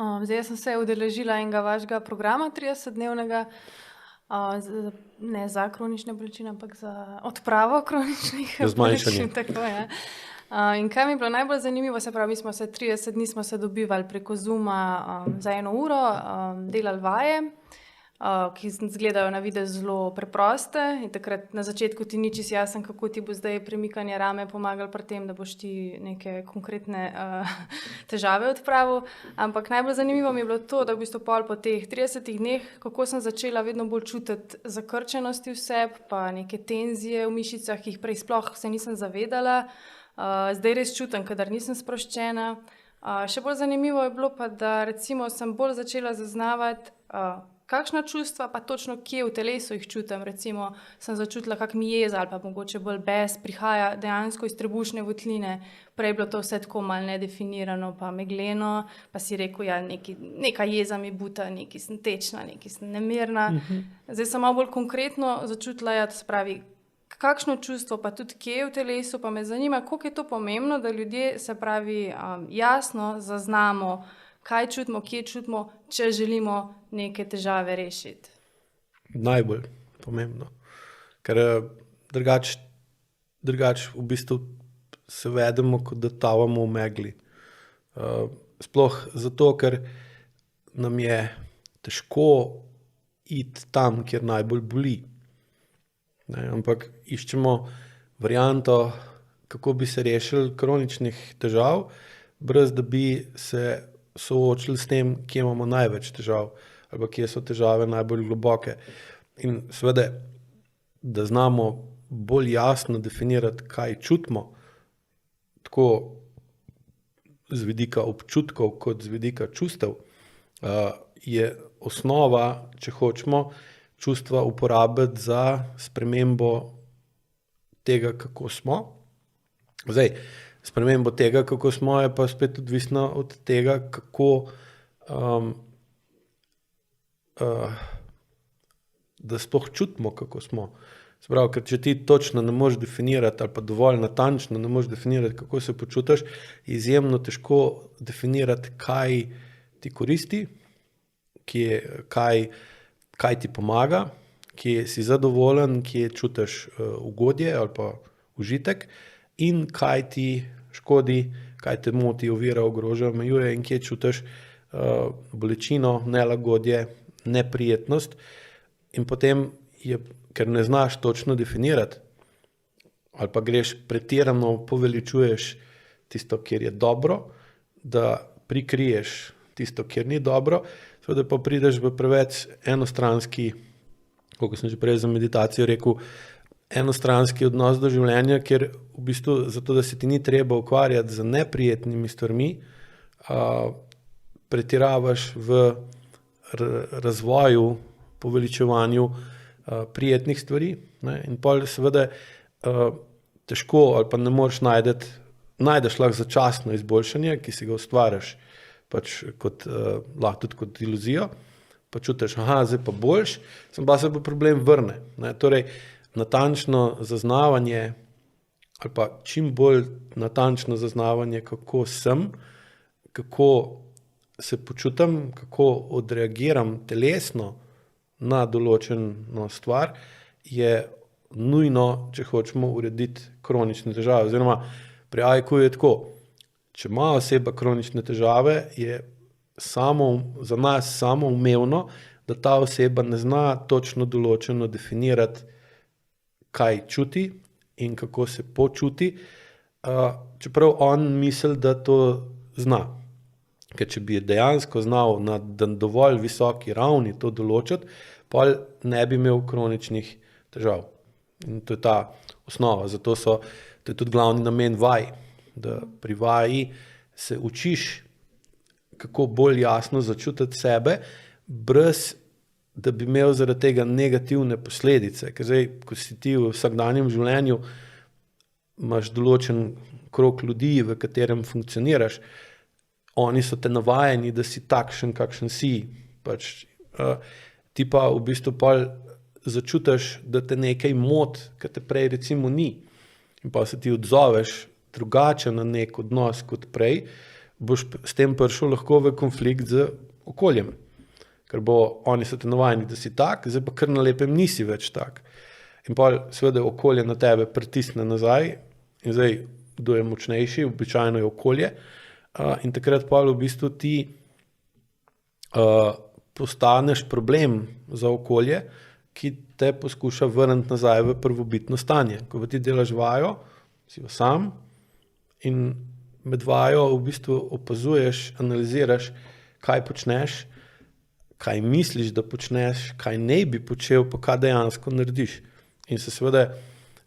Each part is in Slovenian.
Zdaj sem se udeležila enega vašega programa 30-dnevnega, ne za kronične bolečine, ampak za odpravo kroničnih Zmanjšanje. bolečin. Tako, ja. In kaj mi je bilo najbolj zanimivo, se pravi, mi smo se 30 dni smo se dobivali preko Zooma za 1 uro, delali vaje, ki izgledajo na videz zelo preproste in takrat na začetku ti ni čisto jasno, kako ti bo zdaj premikanje rame pomagalo pri tem, da boš ti neke konkretne težave odpravil. Ampak najbolj zanimivo mi je bilo to, da v bistvu pol po teh 30 dneh, kako sem začela vedno bolj čutiti zakrčenosti vse, pa neke tenzije v mišicah, ki jih prej sploh se nisem zavedala. Zdaj res čutim, kadar nisem sproščena. Še bolj zanimivo je bilo pa, da recimo sem bolj začela zaznavati, kakšna čustva, pa točno kje v telesu jih čutim. Recimo sem začutila, kak mi jeza ali pa mogoče bolj bes prihaja dejansko iz trebušne votline. Prej je bilo to vse tako malo nedefinirano pa megleno, pa si rekel, ja, neka jeza mi buta, nekaj sem tečna, nekaj sem nemirna. Zdaj sem malo bolj konkretno začutila, ja, to se pravi, kakšno čustvo, pa tudi kje v telesu, pa me zanima, koliko je to pomembno, da ljudje, se pravi, jasno zaznamo, kaj čutimo, kje čutimo, če želimo neke težave rešiti. Najbolj pomembno. Ker drugač v bistvu se vedemo, kot da tavamo v megli. Sploh zato, ker nam je težko iti tam, kjer najbolj boli. Ne, ampak iščemo varianto, kako bi se rešili kroničnih težav, brez da bi se soočili s tem, kje imamo največ težav ali kje so težave najbolj globoke. In seveda, da znamo bolj jasno definirati, kaj čutimo, tako z vidika občutkov kot z vidika čustev, je osnova, če hočemo, čustva uporabiti za spremembo tega, kako smo. Zdaj, spremembo tega, kako smo, je pa spet odvisno od tega, kako da sploh čutimo, kako smo. Se pravi, ker če ti točno ne moreš definirati ali pa dovolj natančno ne moreš definirati, kako se počutiš, je izjemno težko definirati, kaj ti koristi, kaj ti pomaga, kje si zadovoljen, kje čutiš ugodje ali pa užitek in kaj ti škodi, kaj te moti, ovira, ogroža, omejuje in kje čutiš bolečino, nelagodje, neprijetnost. In potem je, ker ne znaš točno definirati ali pa greš pretirano poveličuješ tisto, kjer je dobro, da prikriješ tisto, kjer ni dobro, seveda pa prideš v preveč enostranski, kot sem že prej za meditacijo rekel, enostranski odnos do življenja, kjer v bistvu zato, da se ti ni treba ukvarjati z neprijetnimi stvarmi, pretiravaš v razvoju, poveličevanju prijetnih stvari, ne? In pol seveda težko ali pa ne moreš najdeš lahko začasno izboljšanje, ki si ga ustvariš pač kot, lahko tudi kot iluzijo, pa čutiš, zdaj pa boljš, pa se pa problem vrne. Ne? Torej, natančno zaznavanje ali pa čim bolj natančno zaznavanje, kako sem, kako se počutim, kako odreagiram telesno na določeno stvar, je nujno, če hočemo urediti kronične težave. Oziroma, pri AIQ je tako, če ima oseba kronične težave, je za nas samoumevno, da ta oseba ne zna točno določeno definirati, kaj čuti in kako se počuti, čeprav on misli, da to zna. Ker če bi dejansko znal na dovolj visoki ravni to določiti, pa ne bi imel kroničnih težav. In to je ta osnova. Zato to je tudi glavni namen vaj, da pri vaji se učiš, kako bolj jasno začutiti sebe, brez da bi imel zaradi tega negativne posledice. Ker zdaj, ko si ti v vsakdanjem življenju, imaš določen krog ljudi, v katerem funkcioniraš, oni so te navajeni, da si takšen, kakšen si. Pač, ti pa v bistvu začutiš, da te nekaj moti, kar te prej recimo ni. In pa se ti odzoveš drugače na nek odnos kot prej, boš s tem prišel lahko v konflikt z okoljem. Ker oni so te navajeni, da si tak, zdaj pa kar na lepem nisi več tak. In pa seveda okolje na tebe pritisne nazaj in zdaj, kdo je močnejši, običajno je okolje. In takrat pa v bistvu ti postaneš problem za okolje, ki te poskuša vrniti nazaj v prvobitno stanje. Ko ti delaš vajo, si sam in med vajo v bistvu opazuješ, analiziraš, kaj počneš, kaj misliš, da počneš, kaj ne bi počel, pa kaj dejansko narediš. In se seveda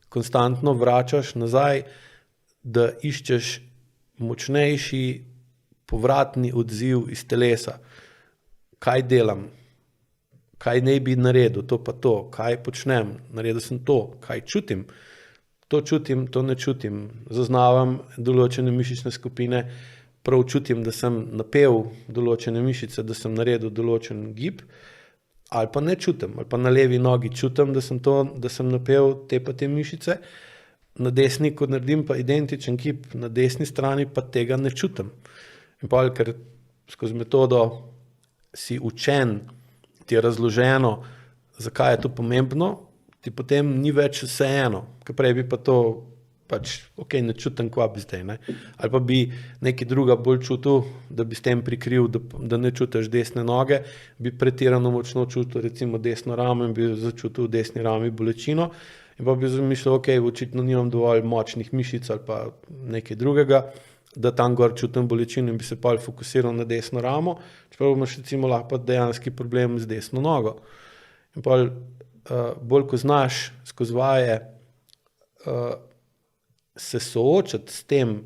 konstantno vračaš nazaj, da iščeš močnejši povratni odziv iz telesa. Kaj delam? Kaj ne bi naredil? To pa to. Kaj počnem? Naredil sem to. Kaj čutim? To čutim, to ne čutim. Zaznavam določene mišične skupine, prav čutim, da sem napel določene mišice, da sem naredil določen gib, ali pa ne čutim, ali pa na levi nogi čutim, da sem napel te pa te mišice, na desni, ko naredim pa identičen gib, na desni strani pa tega ne čutim. In pa, ker skozi metodo si učen, ti je razloženo, zakaj je to pomembno, ti potem ni več vseeno, ker prej bi pa to ne čutim, kva bi zdaj. Ne? Ali pa bi nekaj druga bolj čutil, da bi s tem prikril, da ne čutiš desne noge, bi pretirano močno čutil recimo desno ramo in bi začutil v desni rami bolečino in pa bi zamišljal, očitno nimam dovolj močnih mišic ali pa nekaj drugega, da tam gor čutim bolečino in bi se pa fokusiral na desno ramo, čeprav imaš recimo lahko dejanski problem z desno nogo. In pa bolj ko znaš skozi vaje se soočati s tem,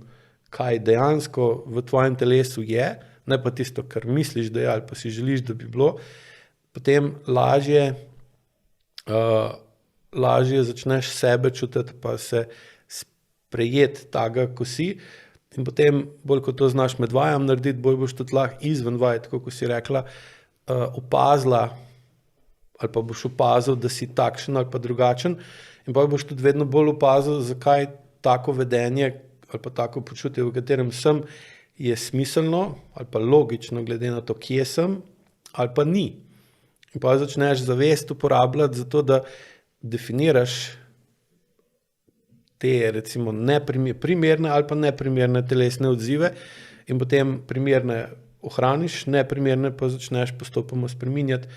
kaj dejansko v tvojem telesu je, ne pa tisto, kar misliš, da je ali pa si želiš, da bi bilo, potem lažje začneš sebe čutiti, pa se sprejeti taga, ko si. In potem, bolj ko to znaš med vajam narediti, bolj boš tudi lahko izven vaj, tako ko si rekla, opazila ali pa boš opazil, da si takšen ali pa drugačen in pa boš tudi vedno bolj opazil, zakaj tako vedenje ali pa tako počutje, v katerem sem, je smiselno ali pa logično glede na to, kje sem ali pa ni. In pa začneš zavest uporabljati za to, da definiraš te recimo primerne ali pa neprimerne telesne odzive in potem primerne ohraniš, neprimerne pa začneš postopoma spreminjati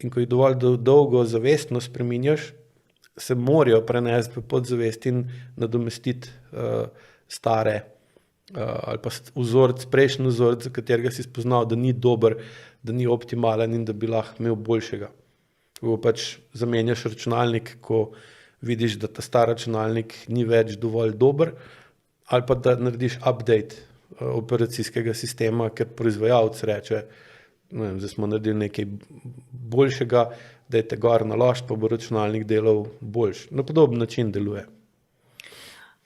in ko jih dovolj dolgo zavestno spreminjaš, se morajo prenesti v podzavest in nadomestiti stare ali pa prejšnji vzorec, za katerega si spoznal, da ni dober, da ni optimalen in da bi lahko imel boljšega. Ko zamenjaš računalnik, ko vidiš, da ta star računalnik ni več dovolj dober, ali pa da narediš update operacijskega sistema, ker proizvajalec reče, zdaj smo naredili nekaj boljšega, dajte gor naložiti, pa bo računalnik delal boljš. Na podoben način deluje.